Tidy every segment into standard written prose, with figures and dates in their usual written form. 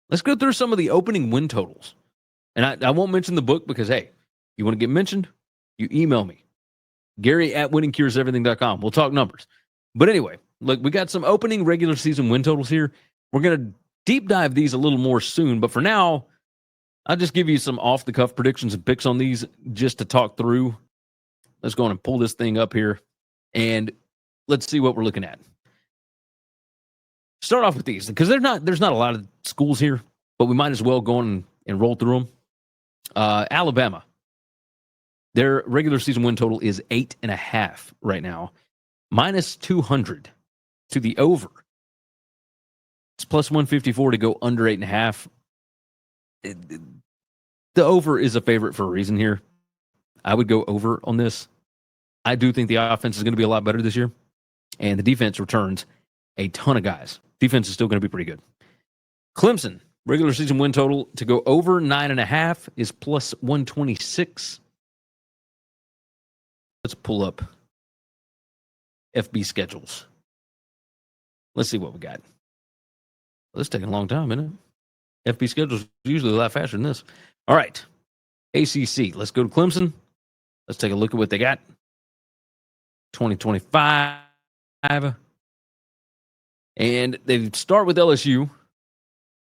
Let's go through some of the opening win totals. And I won't mention the book because, hey, you want to get mentioned, you email me. Gary at winningcureseverything.com. We'll talk numbers. But anyway, look, we got some opening regular season win totals here. We're going to deep dive these a little more soon. But for now, I'll just give you some off-the-cuff predictions and picks on these just to talk through. Let's go on and pull this thing up here, and let's see what we're looking at. Start off with these, because there's not a lot of schools here, but we might as well go on and roll through them. Alabama, their regular season win total is 8.5 right now, minus 200 to the over. It's plus 154 to go under 8.5. The over is a favorite for a reason here. I would go over on this. I do think the offense is going to be a lot better this year, and the defense returns a ton of guys. Defense is still going to be pretty good. Clemson, regular season win total to go over 9.5 is plus 126. Let's pull up FB schedules. Let's see what we got. Well, this is taking a long time, isn't it? FB schedules are usually a lot faster than this. All right. ACC. Let's go to Clemson. Let's take a look at what they got. 2025. And they start with LSU.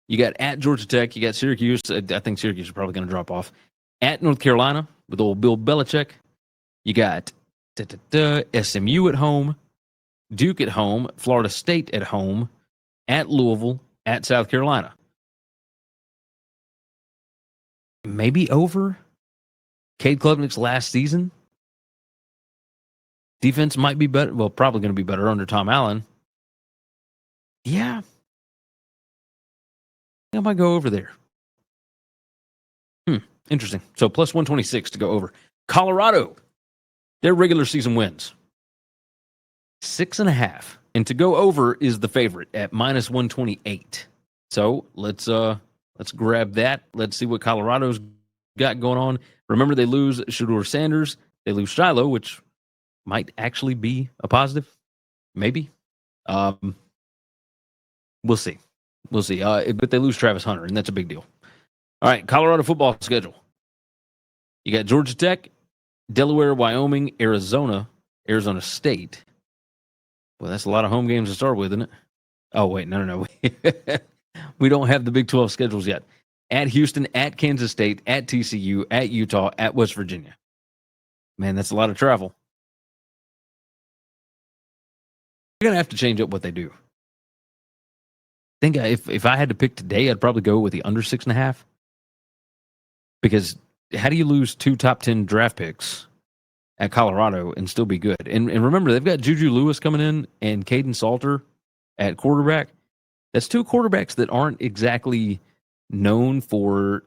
You got at Georgia Tech. You got Syracuse. I think Syracuse is probably going to drop off. At North Carolina with old Bill Belichick. You got SMU at home. Duke at home. Florida State at home. At Louisville. At South Carolina. Maybe over Cade Klubnik's last season. Defense might be better. Well, probably going to be better under Tom Allen. Yeah. I might go over there. Interesting. So plus 126 to go over. Colorado, their regular season wins 6.5. And to go over is the favorite at minus 128. So let's grab that. Let's see what Colorado's got going on. Remember, they lose Shedeur Sanders. They lose Shiloh, which might actually be a positive. Maybe. We'll see. But they lose Travis Hunter, and that's a big deal. All right, Colorado football schedule. You got Georgia Tech, Delaware, Wyoming, Arizona State. Well, that's a lot of home games to start with, isn't it? Oh, wait, no. We don't have the Big 12 schedules yet. At Houston, at Kansas State, at TCU, at Utah, at West Virginia. Man, that's a lot of travel. You're going to have to change up what they do. I think if I had to pick today, I'd probably go with the under 6.5. Because how do you lose 2 top 10 draft picks at Colorado and still be good? And remember, they've got Juju Lewis coming in and Caden Salter at quarterback. That's 2 quarterbacks that aren't exactly known for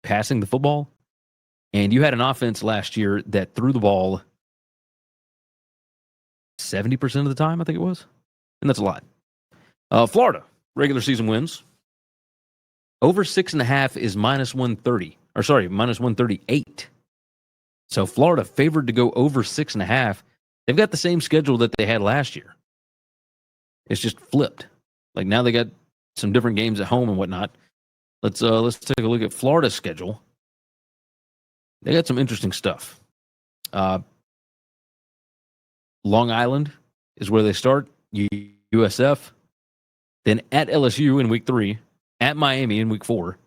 passing the football. And you had an offense last year that threw the ball 70% of the time, I think it was. And that's a lot. Florida, regular season wins. Over 6.5 is minus 130. Or sorry, minus 138. So Florida favored to go over 6.5. They've got the same schedule that they had last year. It's just flipped. Like now they got some different games at home and whatnot. Let's take a look at Florida's schedule. They got some interesting stuff. Long Island is where they start. USF. Then at LSU in week 3. At Miami in week 4.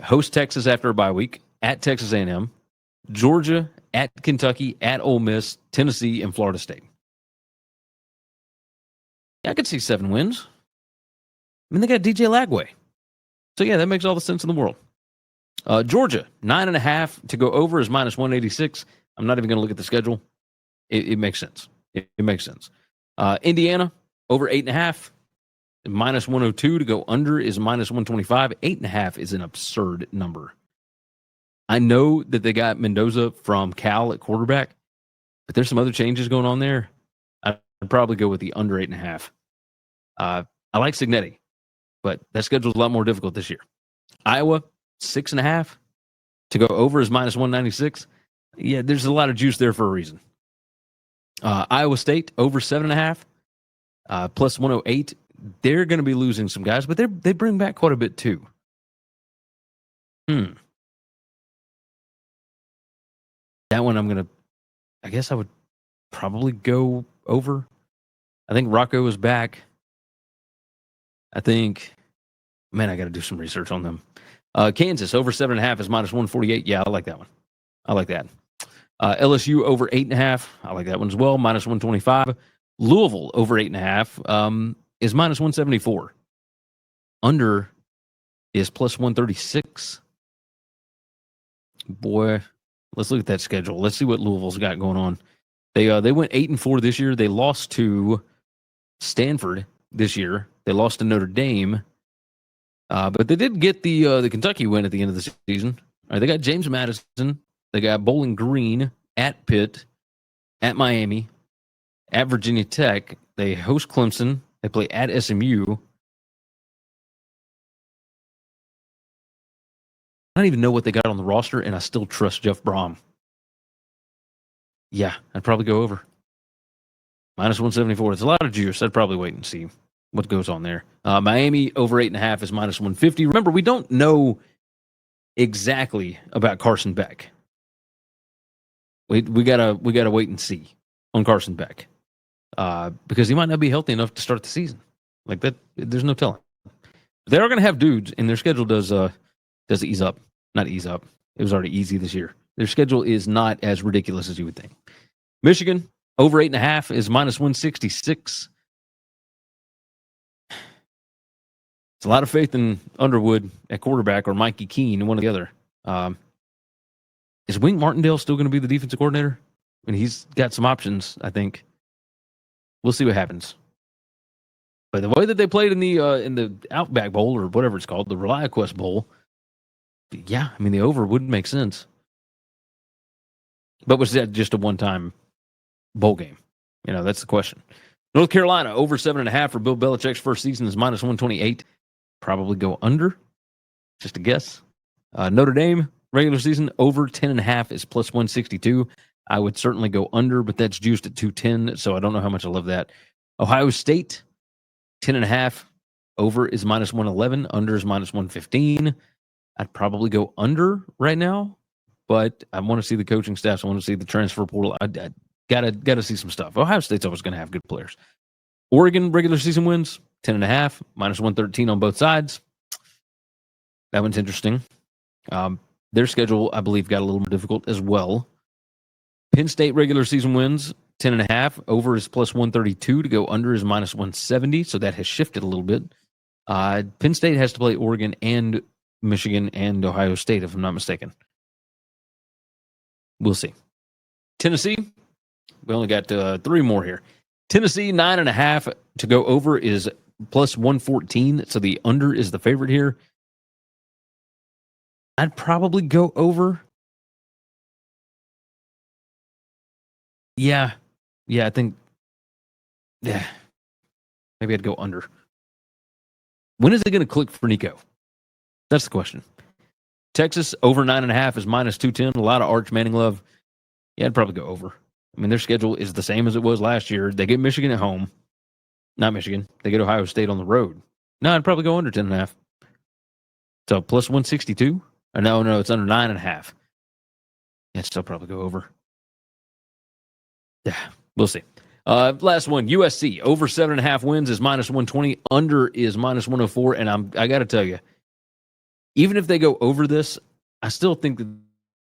Host Texas after a bye week. At Texas A&M. Georgia, at Kentucky, at Ole Miss, Tennessee, and Florida State. Yeah, I could see 7 wins. I mean, they got DJ Lagway. So, yeah, that makes all the sense in the world. Georgia, 9.5 to go over is minus 186. I'm not even going to look at the schedule. It makes sense. It makes sense. Indiana, over 8.5. Minus 102 to go under is minus 125. 8.5 is an absurd number. I know that they got Mendoza from Cal at quarterback, but there's some other changes going on there. I'd probably go with the under 8.5. I like Signetti, but that schedule's a lot more difficult this year. Iowa, 6.5 to go over is minus 196. Yeah, there's a lot of juice there for a reason. Iowa State, over 7.5, plus 108 they're going to be losing some guys, but they bring back quite a bit too. That one I guess I would probably go over. I think Rocco is back. I think, man, I got to do some research on them. Kansas over 7.5 is minus 148. Yeah, I like that one. I like that. LSU over 8.5. I like that one as well. Minus 125. Louisville over 8.5 is minus 174. Under is plus 136. Boy, let's look at that schedule. Let's see what Louisville's got going on. They went 8-4 this year. They lost to Stanford this year. They lost to Notre Dame. But they did get the Kentucky win at the end of the season. All right, they got James Madison. They got Bowling Green at Pitt, at Miami, at Virginia Tech. They host Clemson. They play at SMU. I don't even know what they got on the roster, and I still trust Jeff Brom. Yeah, I'd probably go over. Minus 174. It's a lot of juice. I'd probably wait and see what goes on there. Miami over 8.5 is minus 150. Remember, we don't know exactly about Carson Beck. We gotta wait and see on Carson Beck because he might not be healthy enough to start the season. Like that, there's no telling. They are gonna have dudes, and their schedule does ease up. Not ease up. It was already easy this year. Their schedule is not as ridiculous as you would think. Michigan over 8.5 is minus 166. It's a lot of faith in Underwood at quarterback or Mikey Keene, one or the other. Is Wink Martindale still going to be the defensive coordinator? I mean, he's got some options, I think. We'll see what happens. But the way that they played in the Outback Bowl or whatever it's called, the ReliaQuest Bowl, yeah, I mean, the over would make sense. But was that just a one-time bowl game? You know, that's the question. North Carolina over 7.5 for Bill Belichick's first season is minus 128. Probably go under. Just a guess. Notre Dame regular season over 10.5 is plus 162. I would certainly go under, but that's juiced at 210, so I don't know how much I love that. Ohio State 10.5 over is minus 111. Under is minus 115. I'd probably go under right now, but I want to see the coaching staffs. I want to see the transfer portal. I gotta see some stuff. Ohio State's always going to have good players. Oregon regular season wins 10.5, minus 113 on both sides. That one's interesting. Their schedule, I believe, got a little more difficult as well. Penn State regular season wins 10.5. Over is plus 132. To go under is minus 170. So that has shifted a little bit. Penn State has to play Oregon and Michigan and Ohio State, if I'm not mistaken. We'll see. Tennessee, we only got 3 more here. Tennessee, 9.5 to go over is plus 114. So the under is the favorite here. I'd probably go over. Yeah, I think, maybe I'd go under. When is it going to click for Nico? That's the question. Texas over 9.5 is minus 210. A lot of Arch Manning love. Yeah, I'd probably go over. I mean, their schedule is the same as it was last year. They get Michigan at home. Not Michigan. They get Ohio State on the road. No, I'd probably go under 10.5. So plus 162? Or no, it's under 9.5. Yeah, I'd still probably go over. Yeah, we'll see. Last one, USC over 7.5 wins is minus 120. Under is minus 104. And I got to tell you, even if they go over this, I still think that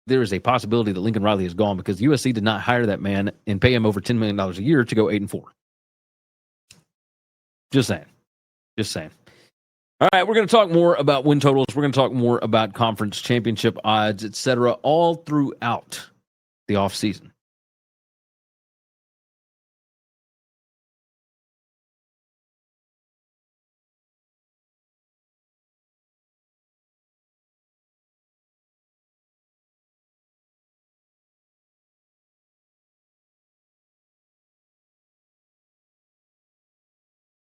there is a possibility that Lincoln Riley is gone because USC did not hire that man and pay him over $10 million a year to go 8-4. Just saying. All right, we're going to talk more about win totals. We're going to talk more about conference championship odds, etc., all throughout the offseason.